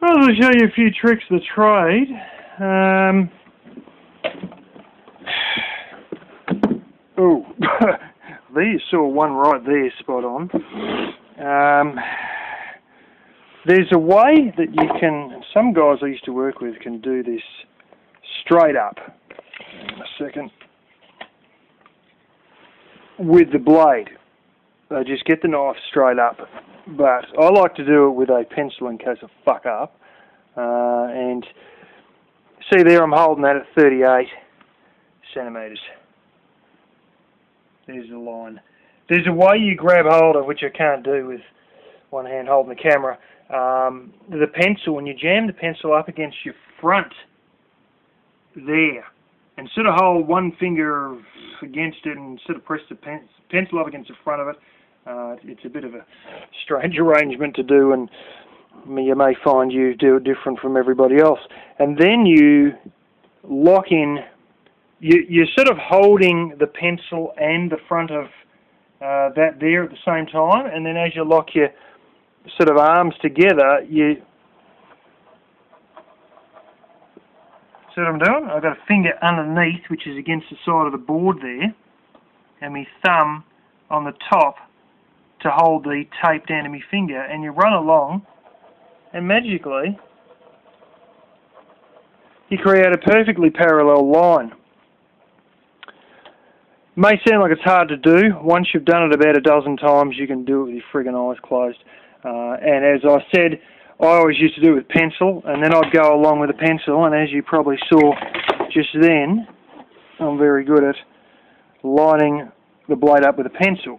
I'll show you a few tricks of the trade. Oh, there you saw one right there, spot on. There's a way that you can, some guys I used to work with can do this straight up. A second. With the blade. They just get the knife straight up. But I like to do it with a pencil in case I fuck up. And see there, I'm holding that at 38 centimetres. There's the line. There's a way you grab hold of, which I can't do with one hand holding the camera. The pencil, when you jam the pencil up against your front there, and sort of hold one finger against it and sort of press the pencil up against the front of it. It's a bit of a strange arrangement to do, and you may find you do it different from everybody else. And then you lock in, you're sort of holding the pencil and the front of that there at the same time, and then as you lock your sort of arms together, you see what I'm doing? I've got a finger underneath, which is against the side of the board there, and my thumb on the top to hold the tape down to my finger, and you run along, and magically you create a perfectly parallel line. May sound like it's hard to do. Once you've done it about a dozen times, you can do it with your friggin' eyes closed. And as I said, I always used to do it with pencil, and then I'd go along with the pencil, and as you probably saw just then, I'm very good at lining the blade up with a pencil.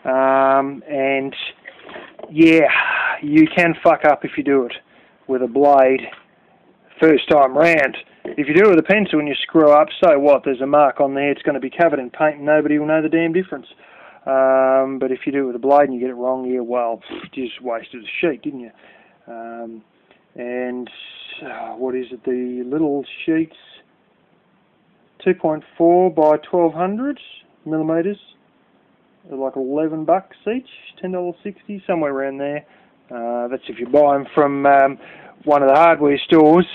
And yeah, you can fuck up if you do it with a blade first time round. If you do it with a pencil and you screw up, so what? There's a mark on there, it's going to be covered in paint and nobody will know the damn difference. But if you do it with a blade and you get it wrong, yeah, well, you just wasted a sheet, didn't you? And what is it, the little sheets, 2.4 by 1200 millimetres, like $11 each, $10.60, somewhere around there. That's if you buy them from one of the hardware stores.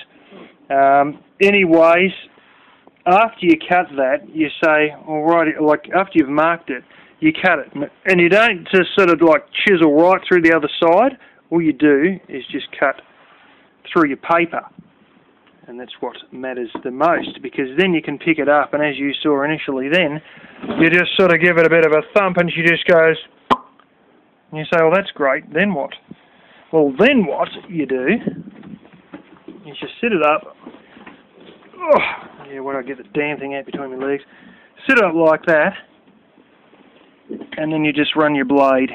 Anyways, after you cut that, you say, alright, like after you've marked it, you cut it, and you don't just sort of like chisel right through the other side. All you do is just cut through your paper, and that's what matters the most, because then you can pick it up, and as you saw initially then, you just sort of give it a bit of a thump, and she just goes, and you say, well, that's great, then what? Well, then what you do is you sit it up, oh, yeah, where do I get the damn thing out between my legs? Sit it up like that, and then you just run your blade,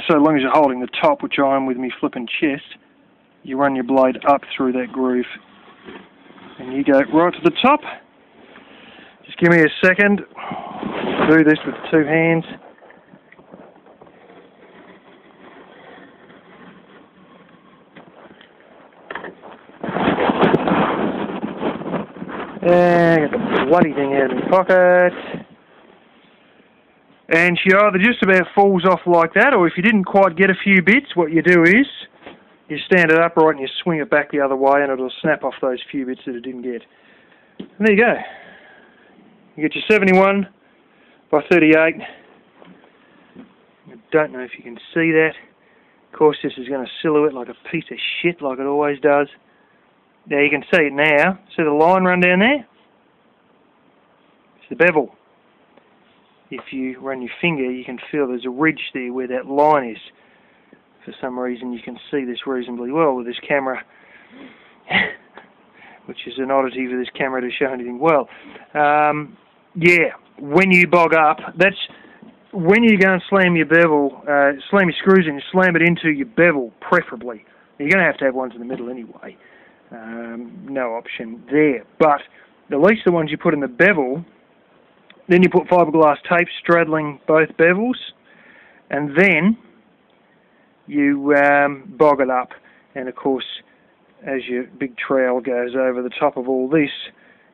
so long as you're holding the top, which I am with me flipping chest, you run your blade up through that groove, and you go right to the top. Just give me a second, do this with 2 hands. And get the bloody thing out of my pocket. And she either just about falls off like that, or if you didn't quite get a few bits, what you do is you stand it upright and you swing it back the other way, and it'll snap off those few bits that it didn't get. And there you go. You get your 71 by 38. I don't know if you can see that. Of course, this is going to silhouette like a piece of shit, like it always does. Now you can see it now. See the line run down there? It's the bevel. If you run your finger, you can feel there's a ridge there where that line is. For some reason, you can see this reasonably well with this camera, which is an oddity for this camera to show anything well. Yeah, when you bog up, that's when you go and slam your bevel, slam your screws in, you slam it into your bevel, preferably. You're going to have ones in the middle anyway. No option there. But at least the ones you put in the bevel, then you put fiberglass tape straddling both bevels, and then you bog it up. And of course, as your big trowel goes over the top of all this,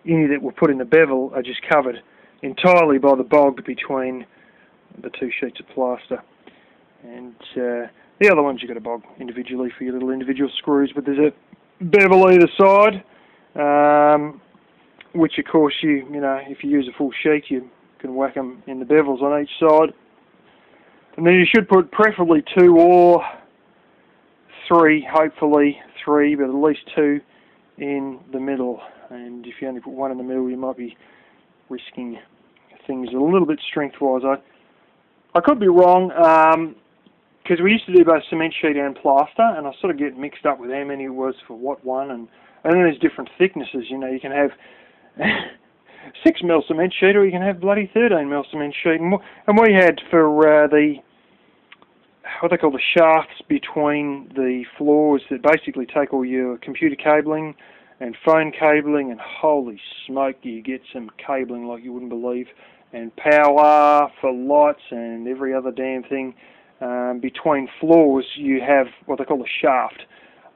any that were put in the bevel are just covered entirely by the bog between the 2 sheets of plaster. And The other ones you've got to bog individually for your little individual screws, but there's a bevel either side, which of course you know, if you use a full sheet, you can whack them in the bevels on each side. And then you should put preferably 2 or 3, hopefully 3, but at least 2 in the middle. And if you only put 1 in the middle, you might be risking things a little bit strength-wise. I could be wrong, because we used to do both cement sheet and plaster, and I sort of get mixed up with how many it was for what one, and then there's different thicknesses. You know, you can have 6mm cement sheet, or you can have bloody 13mm cement sheet, and we had for what they call the shafts between the floors that basically take all your computer cabling and phone cabling, and holy smoke, you get some cabling like you wouldn't believe, and power for lights and every other damn thing. Between floors you have what they call a shaft,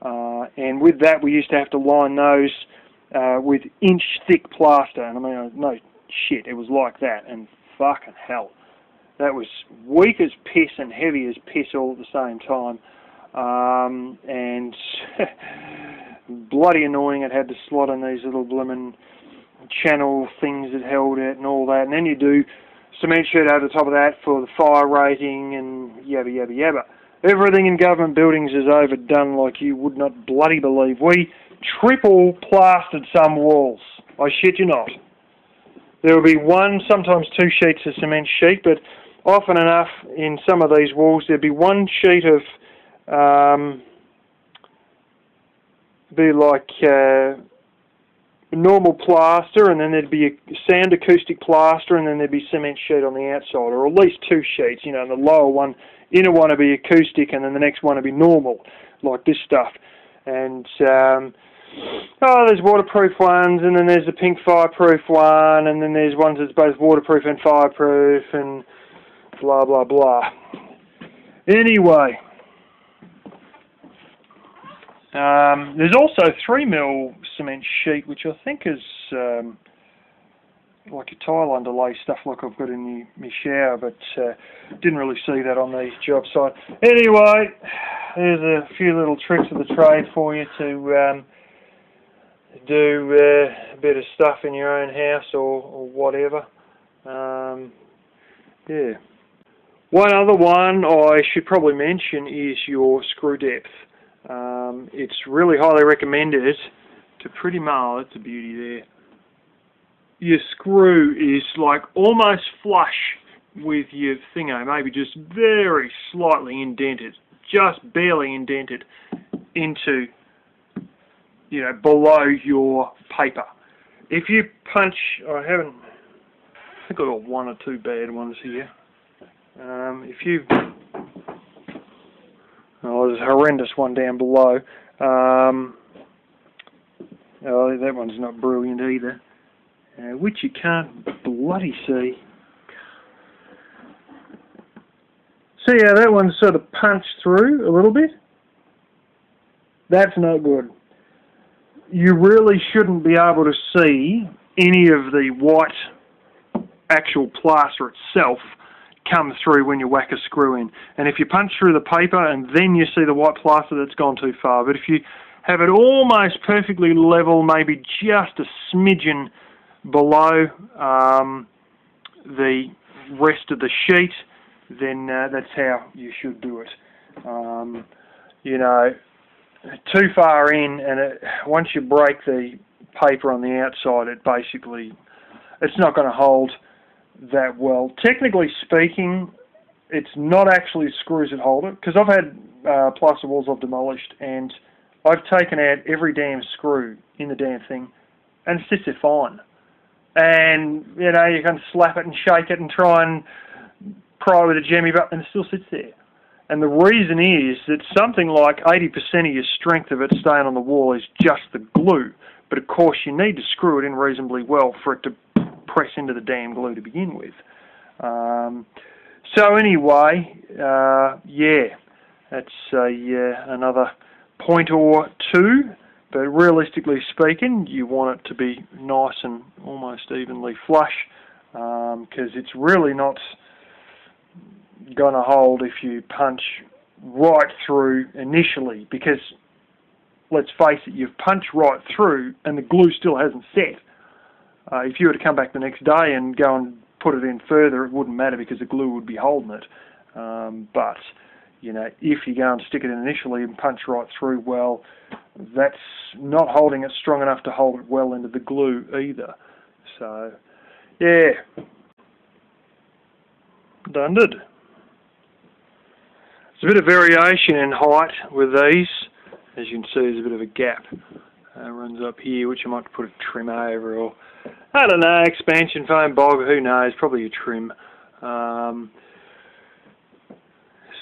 and with that we used to have to line those with inch-thick plaster, and I mean, no shit, it was like that, and fucking hell, that was weak as piss and heavy as piss all at the same time, and bloody annoying. It had to slot in these little blooming channel things that held it and all that, and then you do cement sheet over the top of that for the fire rating and yabba yabba yabba. Everything in government buildings is overdone like you would not bloody believe. We triple plastered some walls, I shit you not. There will be 1, sometimes 2 sheets of cement sheet, but often enough in some of these walls there'd be 1 sheet of be like normal plaster, and then there'd be a sound acoustic plaster, and then there'd be cement sheet on the outside, or at least 2 sheets. You know, and the lower one, inner one would be acoustic, and then the next one would be normal, like this stuff. And there's waterproof ones, and then there's the pink fireproof one, and then there's ones that's both waterproof and fireproof, and blah blah blah. Anyway. There's also 3mm cement sheet, which I think is like a tile underlay stuff like I've got in my shower, but didn't really see that on the job site. Anyway, there's a few little tricks of the trade for you to do a bit of stuff in your own house or whatever. Yeah. One other one I should probably mention is your screw depth. It's really highly recommended to pretty much, it's a beauty there. Your screw is like almost flush with your thingo, maybe just very slightly indented, just barely indented into, you know, below your paper. If you punch, I think I've got 1 or 2 bad ones here. If you there's a horrendous one down below. That one's not brilliant either, which you can't bloody see. See how that one's sort of punched through a little bit? That's not good. You really shouldn't be able to see any of the white actual plaster itself come through when you whack a screw in. And if you punch through the paper and then you see the white plaster, that's gone too far. But if you have it almost perfectly level, maybe just a smidgen below the rest of the sheet, then that's how you should do it. You know, too far in, and once you break the paper on the outside, it's not going to hold that well. Technically speaking, it's not actually screws that hold it, because I've had plaster walls I've demolished, and I've taken out every damn screw in the damn thing, and it sits there fine. And, you know, you can slap it and shake it and try and pry with a jemmy, but and it still sits there. And the reason is that something like 80% of your strength of it staying on the wall is just the glue. But of course you need to screw it in reasonably well for it to press into the damn glue to begin with. So anyway, yeah, that's another point or two. But realistically speaking, you want it to be nice and almost evenly flush, because it's really not going to hold if you punch right through initially, because let's face it, you've punched right through and the glue still hasn't set. If you were to come back the next day and go and put it in further, it wouldn't matter because the glue would be holding it. But you know, if you go and stick it in initially and punch right through, well, that's not holding it strong enough to hold it well into the glue either. So, yeah, done did. There's a bit of variation in height with these. As you can see, there's a bit of a gap. Runs up here, which I might put a trim over, or I don't know, expansion foam, bog, who knows, probably a trim.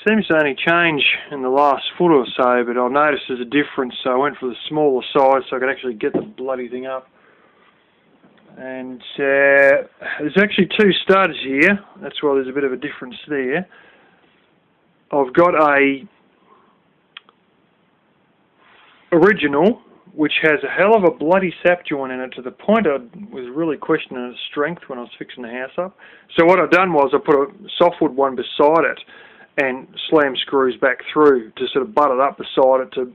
Seems to only change in the last foot or so, but I noticed there's a difference, so I went for the smaller size so I could actually get the bloody thing up. And there's actually two studs here, that's why there's a bit of a difference there. I've got a original, which has a hell of a bloody sap joint in it, to the point I was really questioning its strength when I was fixing the house up. So what I've done was I put a softwood one beside it and slam screws back through to sort of butt it up beside it to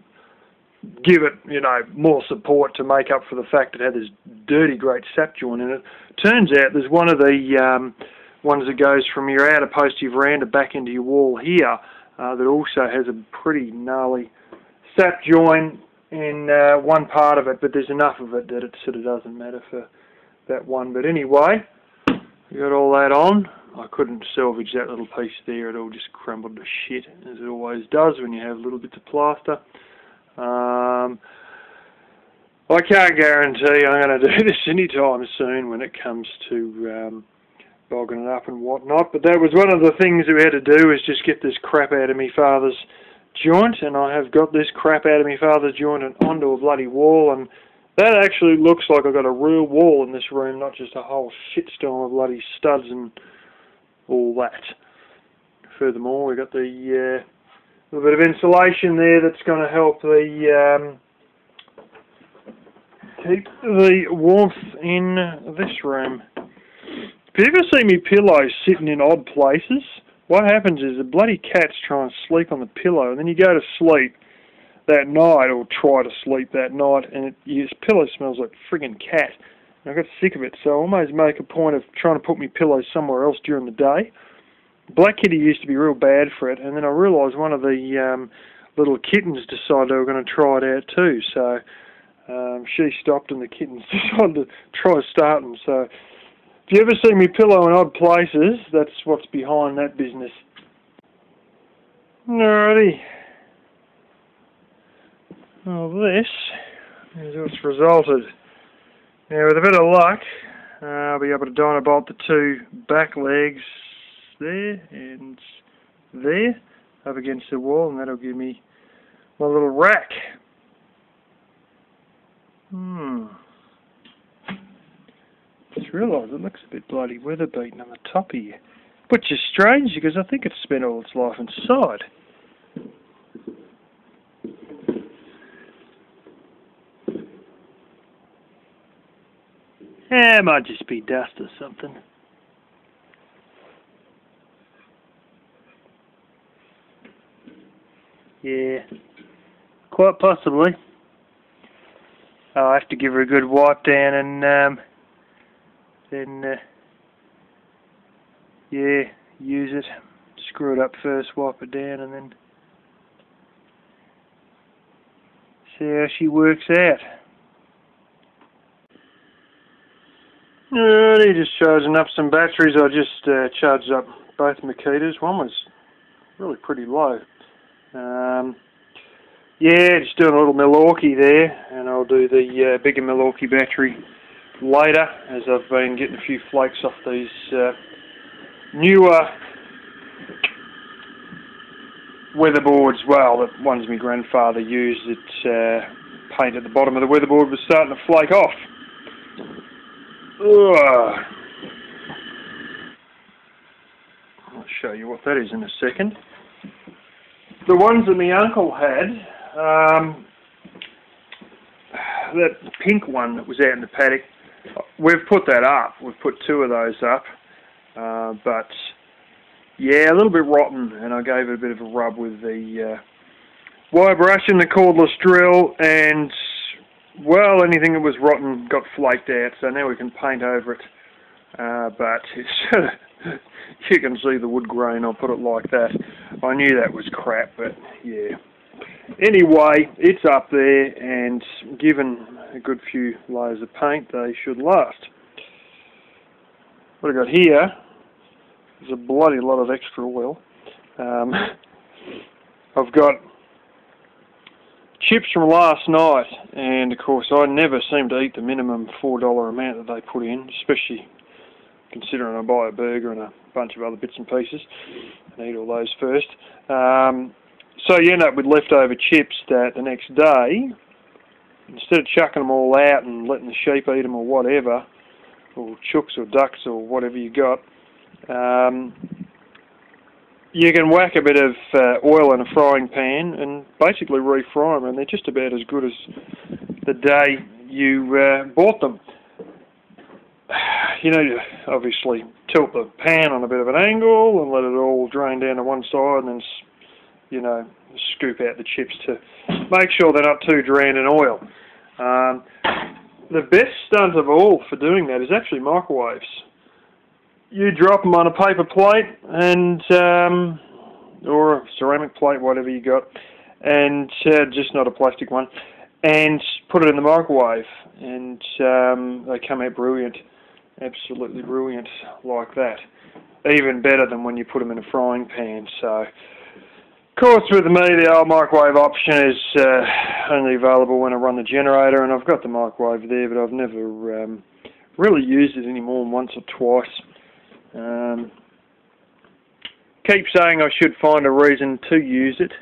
give it, you know, more support to make up for the fact it had this dirty great sap joint in it. Turns out there's one of the ones that goes from your outer post of your veranda back into your wall here that also has a pretty gnarly sap joint in one part of it, but there's enough of it that it sort of doesn't matter for that one. But anyway, we got all that on. I couldn't salvage that little piece there. It all just crumbled to shit, as it always does when you have little bits of plaster. I can't guarantee I'm going to do this anytime soon when it comes to bogging it up and whatnot, but that was one of the things that we had to do, is just get this crap out of me father's joint, and I have got this crap out of me father's joint and onto a bloody wall, and that actually looks like I've got a real wall in this room, not just a whole shitstorm of bloody studs and all that. Furthermore, we've got the little bit of insulation there that's going to help the keep the warmth in this room. If you ever see me pillows sitting in odd places, what happens is the bloody cats try and sleep on the pillow, and then you go to sleep that night, or try to sleep that night, and your pillow smells like friggin' cat. And I got sick of it, so I almost make a point of trying to put my pillows somewhere else during the day. Black Kitty used to be real bad for it, and then I realised one of the little kittens decided they were going to try it out too, so she stopped and the kittens decided to try starting. So if you ever see me pillow in odd places, that's what's behind that business. Alrighty. Well, this is what's resulted. Now, with a bit of luck, I'll be able to dynabolt the two back legs there and there up against the wall, and that'll give me my little rack. Just realised it looks a bit bloody weather beaten on the top here, which is strange because I think it's spent all its life inside. It might just be dust or something. Yeah, quite possibly. I'll have to give her a good wipe down and then yeah, use it. Screw it up first, wipe it down, and then see how she works out. Alrighty, just charging up some batteries. I just charged up both Makitas. One was really pretty low. Yeah, just doing a little Milwaukee there, and I'll do the bigger Milwaukee battery later, as I've been getting a few flakes off these newer weatherboards. Well, the ones my grandfather used, that paint at the bottom of the weatherboard was starting to flake off. Ugh. I'll show you what that is in a second. The ones that my uncle had, that pink one that was out in the paddock, we've put that up. We've put two of those up, but yeah, a little bit rotten, and I gave it a bit of a rub with the wire brush and the cordless drill, and well, anything that was rotten got flaked out, so now we can paint over it. But it's you can see the wood grain, I'll put it like that. I knew that was crap, but yeah. Anyway, it's up there, and given a good few layers of paint, they should last. What I've got here is a bloody lot of extra oil. I've got chips from last night, and of course I never seem to eat the minimum $4 amount that they put in, especially considering I buy a burger and a bunch of other bits and pieces and eat all those first. So you end up with leftover chips that the next day, instead of chucking them all out and letting the sheep eat them or whatever, or chooks or ducks or whatever you got, you can whack a bit of oil in a frying pan and basically refry them, and they're just about as good as the day you bought them. You know, you obviously tilt the pan on a bit of an angle and let it all drain down to one side, and then, you know, scoop out the chips to make sure they're not too drowned in oil. The best stunt of all for doing that is actually microwaves. You drop them on a paper plate and or a ceramic plate, whatever you got, and just not a plastic one, and put it in the microwave, and they come out brilliant, absolutely brilliant like that. Even better than when you put them in a frying pan. So, of course, with me, the old microwave option is only available when I run the generator, and I've got the microwave there, but I've never really used it any more than once or twice. Keep saying I should find a reason to use it.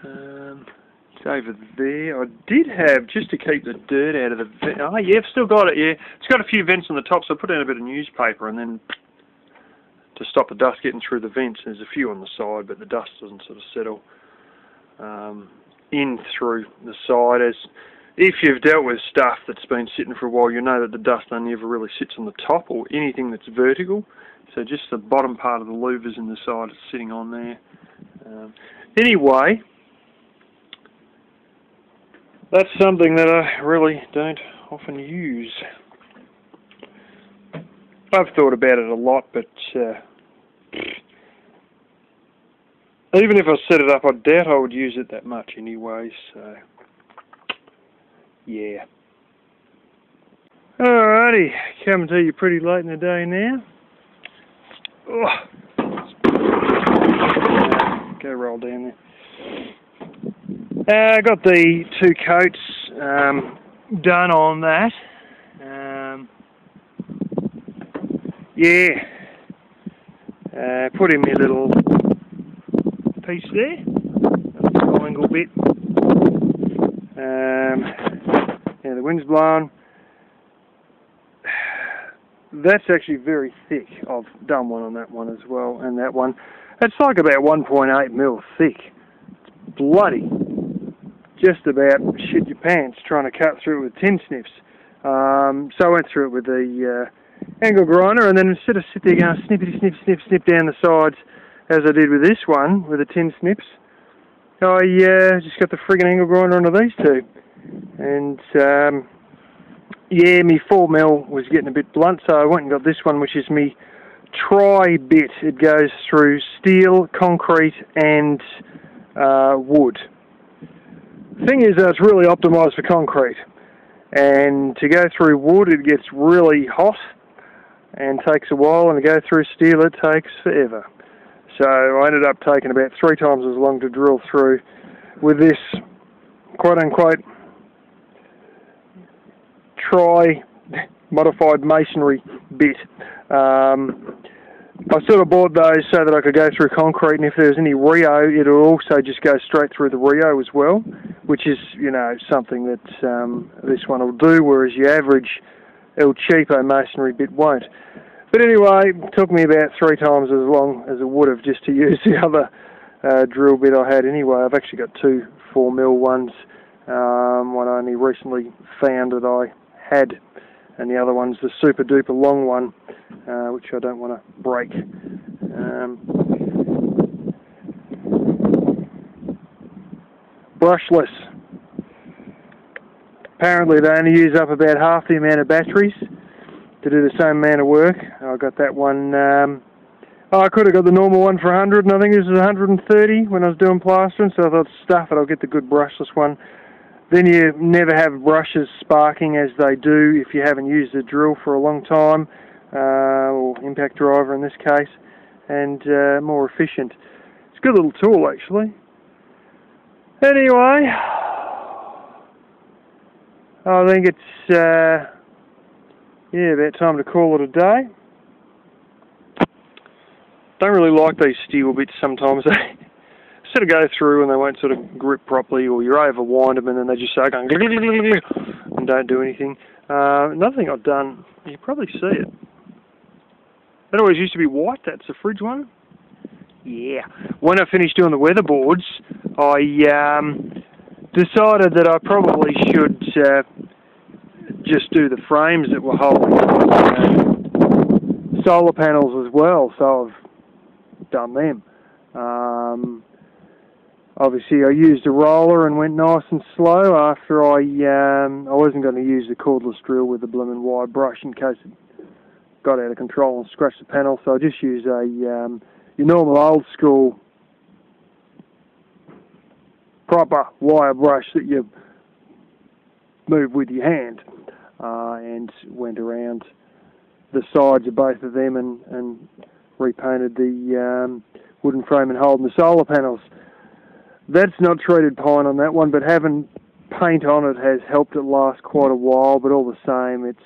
It's over there. I did have, just to keep the dirt out of the vent. Oh yeah, I've still got it, yeah. It's got a few vents on the top, so I put down a bit of newspaper, and then to stop the dust getting through the vents. There's a few on the side, but the dust doesn't sort of settle in through the side. As if you've dealt with stuff that's been sitting for a while, you know that the dust only ever really sits on the top or anything that's vertical. So just the bottom part of the louvers in the side is sitting on there. Anyway, that's something that I really don't often use. I've thought about it a lot, but even if I set it up, I doubt I would use it that much anyway, so yeah. Alrighty, coming to you pretty late in the day now. Go roll down there. I got the 2 coats done on that. Yeah. Put in my little piece there, a triangle bit. Yeah, the wind's blowing. That's actually very thick. I've done one on that one as well, and that one. It's like about 1.8 mil thick. It's bloody. Just about shit your pants trying to cut through it with tin snips. So I went through it with the angle grinder, and then instead of sit there going snippity snip snip snip down the sides as I did with this one with the tin snips, I just got the friggin' angle grinder onto these two, and yeah, me 4mm was getting a bit blunt, so I went and got this one, which is me tri-bit. It goes through steel, concrete, and wood. The thing is that it's really optimised for concrete, and to go through wood it gets really hot and takes a while, and to go through steel it takes forever. So I ended up taking about 3 times as long to drill through with this quote-unquote modified masonry bit. I sort of bought those so that I could go through concrete, and if there's any Rio, it'll also just go straight through the Rio as well, which is, you know, something that this one will do, whereas your average El Cheapo masonry bit won't. But anyway, it took me about 3 times as long as it would have just to use the other drill bit I had anyway. I've actually got 2 4mm ones. One I only recently found that I had, and the other one's the super duper long one, which I don't want to break. Brushless. Apparently they only use up about half the amount of batteries to do the same amount of work. I got that one. I could have got the normal one for 100, and I think this was 130 when I was doing plastering, so I thought, stuff it, I'll get the good brushless one. Then you never have brushes sparking as they do if you haven't used a drill for a long time, or impact driver in this case, and more efficient. It's a good little tool, actually. Anyway, I think it's about time to call it a day. Don't really like these steel bits sometimes. They sort of go through and they won't sort of grip properly, or you overwind them and then they just start going and don't do anything. Another thing I've done, you can probably see it. That always used to be white. That's the fridge one. Yeah. When I finished doing the weatherboards, I decided that I probably should just do the frames that were holding solar panels as well. So I've done them. Obviously I used a roller and went nice and slow after I wasn't going to use the cordless drill with the blooming wide brush in case it got out of control and scratched the panel, so I just used your normal old school proper wire brush that you move with your hand, and went around the sides of both of them and repainted the wooden frame and holding the solar panels. That's not treated pine on that one, but having paint on it has helped it last quite a while, but all the same, it's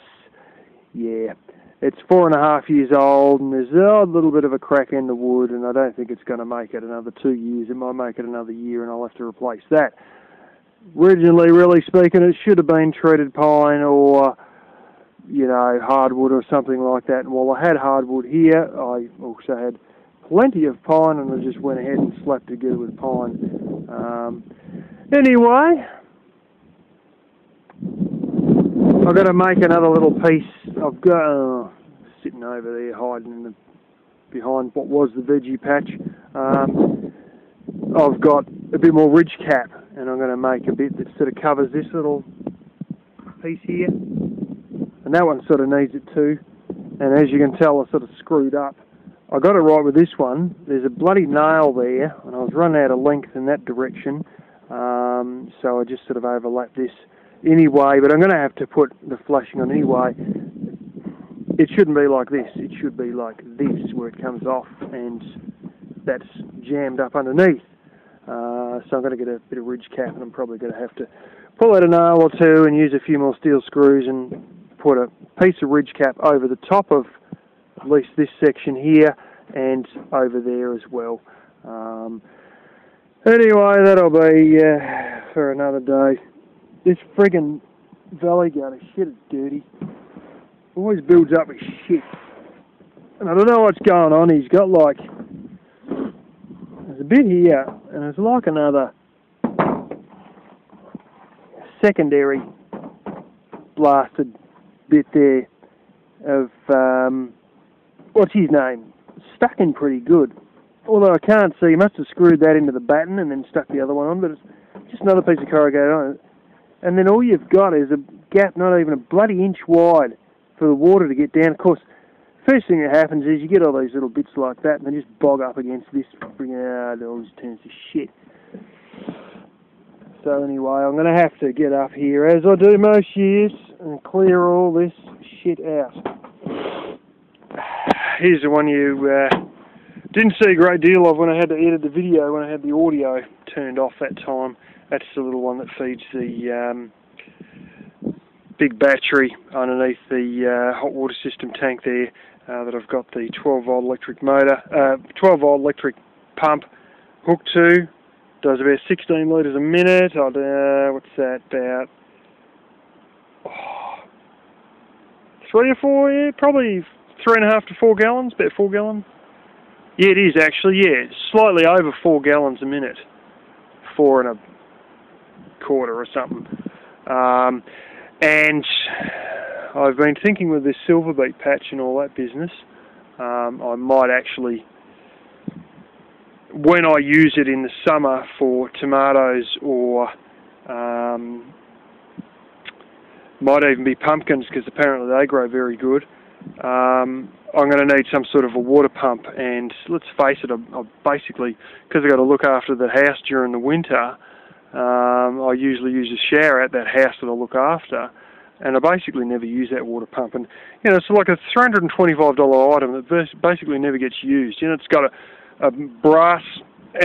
4.5 years old, and there's a little bit of a crack in the wood, and I don't think it's going to make it another 2 years. It might make it another year, and I'll have to replace that. Originally, really speaking, it should have been treated pine or, hardwood or something like that. And while I had hardwood here, I also had plenty of pine, and I just went ahead and slapped it together with pine. Anyway, I've got to make another little piece. I've got sitting over there hiding behind what was the veggie patch. I've got a bit more ridge cap, and I'm going to make a bit that sort of covers this little piece here, and that one sort of needs it too. And as you can tell, I sort of screwed up. I got it right with this one. There's a bloody nail there, and I was running out of length in that direction, so I just sort of overlapped this anyway, but I'm going to have to put the flashing on anyway. It shouldn't be like this. It should be like this, where it comes off and that's jammed up underneath. So I'm going to get a bit of ridge cap, and I'm probably going to have to pull out a nail or two and use a few more steel screws and put a piece of ridge cap over the top of at least this section here and over there as well. Anyway, that'll be for another day. This friggin' valley gutter, shit, it's dirty. Always builds up with shit. And I don't know what's going on. He's got like, there's a bit here, and there's like another secondary blasted bit there of, what's his name? Stuck in pretty good. Although I can't see, he must have screwed that into the batten and then stuck the other one on, but it's just another piece of corrugated on it. And then all you've got is a gap not even a bloody inch wide for the water to get down. Of course, first thing that happens is you get all these little bits like that and they just bog up against this. It all just turns to shit. So anyway, I'm going to have to get up here, as I do most years, and clear all this shit out. Here's the one you didn't see a great deal of when I had to edit the video, when I had the audio turned off that time. That's the little one that feeds the big battery underneath the hot water system tank there, that I've got the 12-volt electric motor, 12-volt electric pump hooked to. Does about 16 litres a minute. What's that, about 3 or 4, yeah, probably 3.5 to 4 gallons, about 4 gallons. Yeah, it is actually, yeah, slightly over 4 gallons a minute, 4 1/4 or something. And I've been thinking with this silver beet patch and all that business, I might actually when I use it in the summer for tomatoes or might even be pumpkins, because apparently they grow very good, I'm going to need some sort of a water pump. And let's face it, I basically, because I've got to look after the house during the winter, I usually use a shower at that house that I look after, and I basically never use that water pump. And it's like a $325 item that basically never gets used. It's got a brass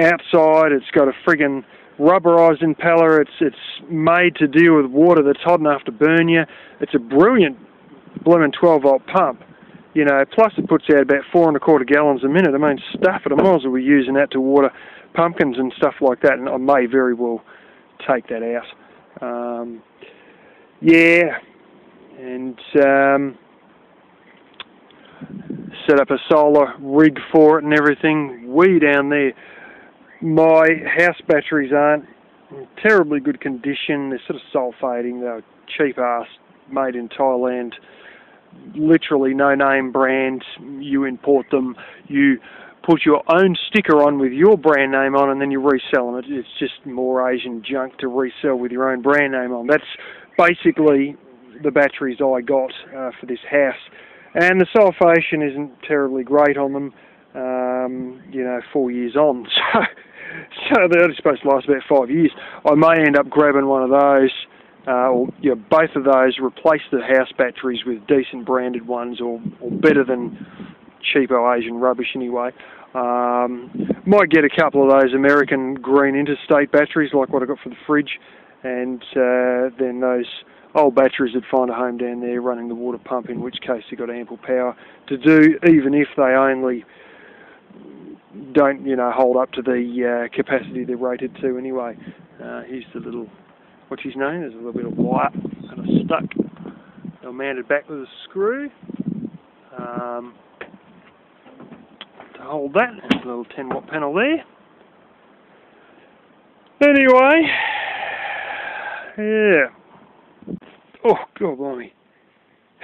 outside, it's got a friggin' rubberized impeller, it's made to deal with water that's hot enough to burn you. It's a brilliant blooming 12-volt pump, plus it puts out about 4 1/4 gallons a minute. I mean, stuff it, I might as well be using that to water pumpkins and stuff like that, and I may very well take that out. Yeah, and set up a solar rig for it and everything. Way down there. My house batteries aren't in terribly good condition. They're sort of sulfating. They're cheap ass, made in Thailand. Literally no name brand. You import them. You put your own sticker on with your brand name on, and then you resell them. It's just more Asian junk to resell with your own brand name on. That's basically the batteries I got for this house. And the sulfation isn't terribly great on them. 4 years on, so they're only supposed to last about 5 years. I may end up grabbing one of those, or both of those, replace the house batteries with decent branded ones, or better than cheapo Asian rubbish anyway. Might get a couple of those American green interstate batteries like what I got for the fridge, and then those old batteries would find a home down there running the water pump, in which case they've got ample power to do, even if they only don't, hold up to the capacity they're rated to anyway. Here's the little, what's his name? There's a little bit of wire kind of stuck. They're mounted back with a screw to hold that. There's a little 10-watt panel there. Anyway, yeah. Oh, God blimey.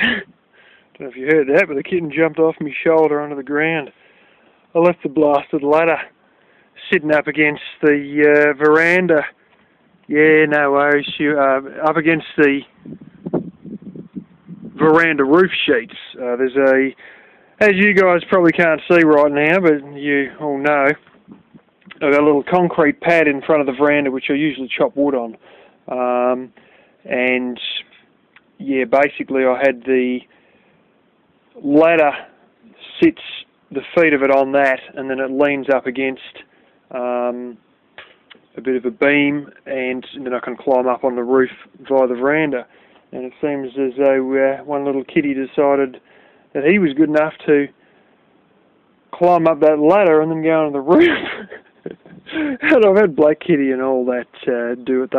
Don't know if you heard that, but the kitten jumped off my shoulder onto the ground. I left the blasted ladder sitting up against the veranda. Yeah, no worries. Up against the veranda roof sheets. There's as you guys probably can't see right now, but you all know, I've got a little concrete pad in front of the veranda which I usually chop wood on. And yeah, basically I had the ladder sits, the feet of it on that, and then it leans up against a bit of a beam, and then I can climb up on the roof via the veranda. And it seems as though one little kitty decided that he was good enough to climb up that ladder and then go on the roof. And I've had Black Kitty and all that do it.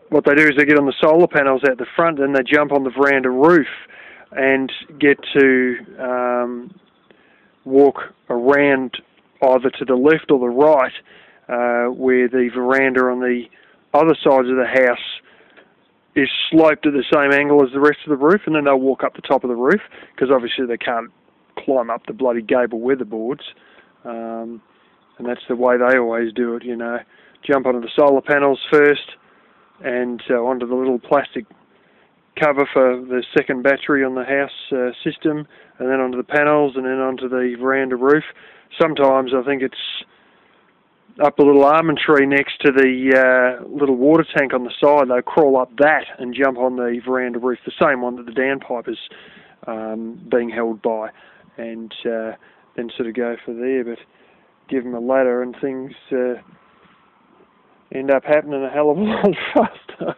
What they do is they get on the solar panels at the front, and they jump on the veranda roof and get to walk around either to the left or the right, where the veranda on the other sides of the house is sloped at the same angle as the rest of the roof, and then they'll walk up the top of the roof, because obviously they can't climb up the bloody gable weatherboards, and that's the way they always do it, jump onto the solar panels first, and onto the little plastic cover for the second battery on the house system, and then onto the panels, and then onto the veranda roof. Sometimes I think it's up a little almond tree next to the little water tank on the side. They crawl up that and jump on the veranda roof, the same one that the downpipe is being held by, and then sort of go for there. But give them a ladder and things end up happening a hell of a lot faster.